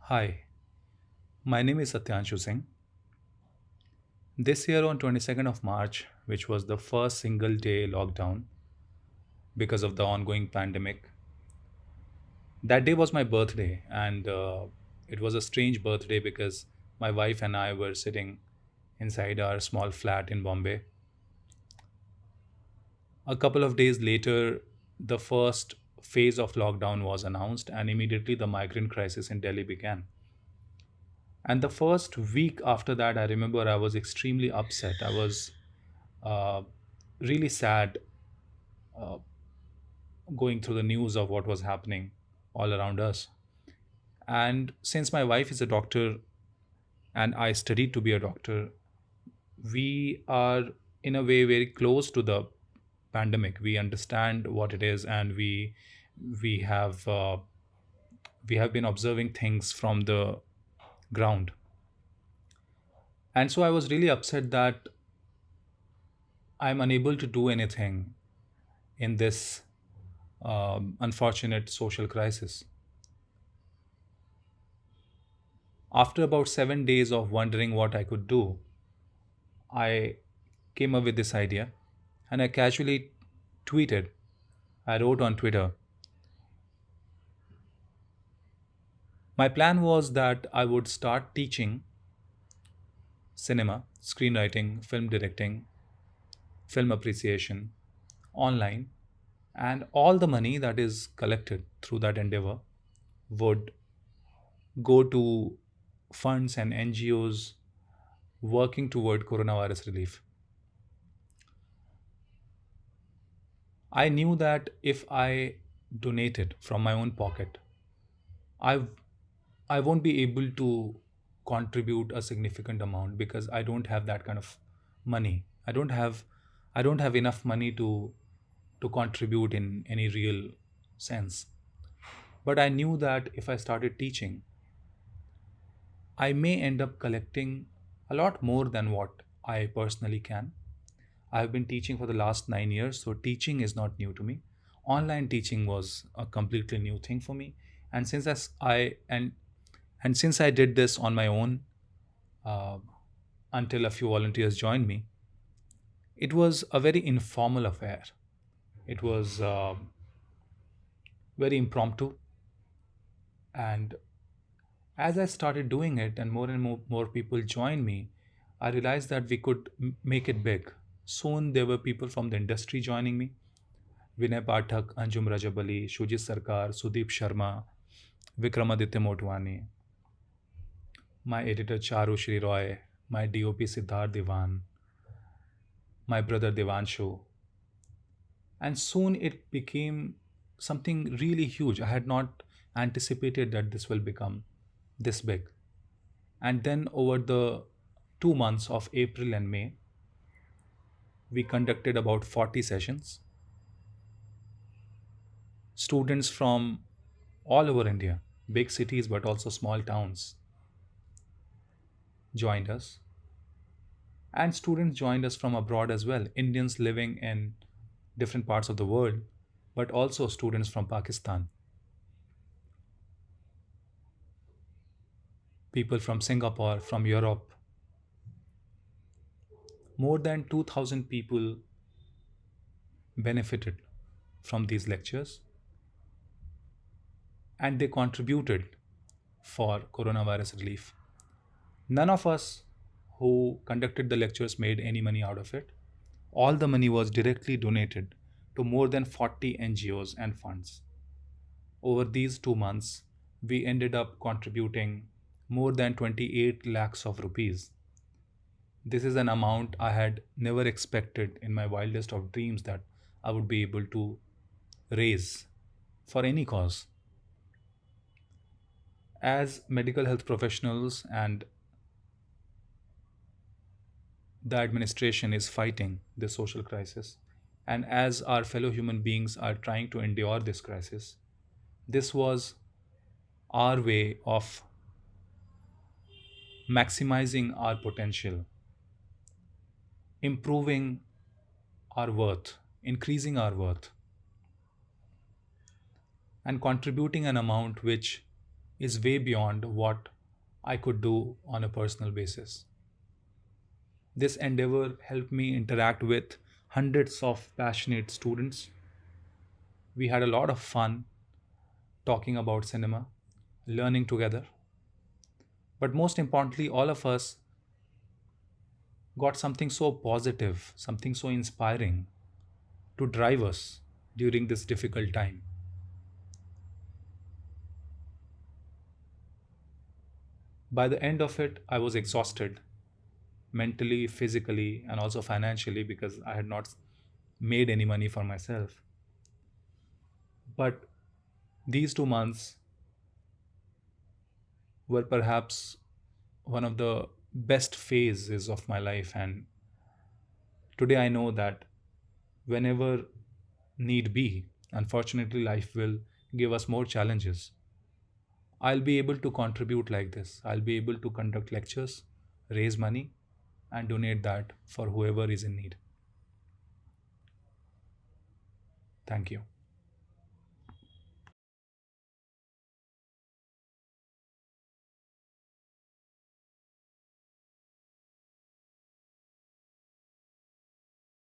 Hi, my name is Satyanshu Singh. This year on 22nd of March, which was the first single day lockdown because of the ongoing pandemic, that day was my birthday and it was a strange birthday because my wife and I were sitting inside our small flat in Bombay. A couple of days later, the first phase of lockdown was announced and immediately the migrant crisis in Delhi began. And the first week after that, I remember I was extremely upset. I was uh, really sad going through the news of what was happening all around us. And since my wife is a doctor and I studied to be a doctor, we are in a way very close to the pandemic. We understand what it is, and we have we have been observing things from the ground. And so I was really upset that I'm unable to do anything in this unfortunate social crisis. After about 7 days of wondering what I could do, I came up with this idea and I casually tweeted. I wrote on Twitter. My plan was that I would start teaching cinema, screenwriting, film directing, film appreciation online, and all the money that is collected through that endeavor would go to funds and NGOs working toward coronavirus relief. I knew that if I donated from my own pocket, I I won't be able to contribute a significant amount because I don't have that kind of money. I don't have enough money to contribute in any real sense. But I knew that if I started teaching, I may end up collecting a lot more than what I personally can. I've been teaching for the last 9 years, so teaching is not new to me. Online teaching was a completely new thing for me, and since as I and since I did this on my own uh, until a few volunteers joined me, it was a very informal affair. It was very impromptu, and as I started doing it, and more people joined me, I realized that we could make it big. Soon there were people from the industry joining me. Vinay Pathak, Anjum Rajabali, Shujit Sarkar, Sudeep Sharma, Vikramaditya Motwani, my editor Charu Shri Roy, my DOP Siddharth Diwan, my brother Devanshu. And soon it became something really huge. I had not anticipated that this will become this big. And then over the 2 months of April and May, we conducted about 40 sessions. Students from all over India, big cities but also small towns, joined us. And students joined us from abroad as well, Indians living in different parts of the world, but also students from Pakistan, people from Singapore, from Europe. More than 2,000 people benefited from these lectures and they contributed for coronavirus relief. None of us who conducted the lectures made any money out of it. All the money was directly donated to more than 40 NGOs and funds. Over these 2 months, we ended up contributing more than 28 lakhs of rupees. This is an amount I had never expected in my wildest of dreams that I would be able to raise for any cause. As medical health professionals and the administration is fighting this social crisis, and as our fellow human beings are trying to endure this crisis, this was our way of maximizing our potential, improving our worth, increasing our worth, and contributing an amount which is way beyond what I could do on a personal basis. This endeavor helped me interact with hundreds of passionate students. We had a lot of fun talking about cinema, learning together, but most importantly, all of us got something so positive, something so inspiring to drive us during this difficult time. By the end of it, I was exhausted mentally, physically, and also financially because I had not made any money for myself. But these 2 months were perhaps one of the best phases of my life. And today I know that whenever need be, unfortunately, life will give us more challenges. I'll be able to contribute like this. I'll be able to conduct lectures, raise money, and donate that for whoever is in need. Thank you.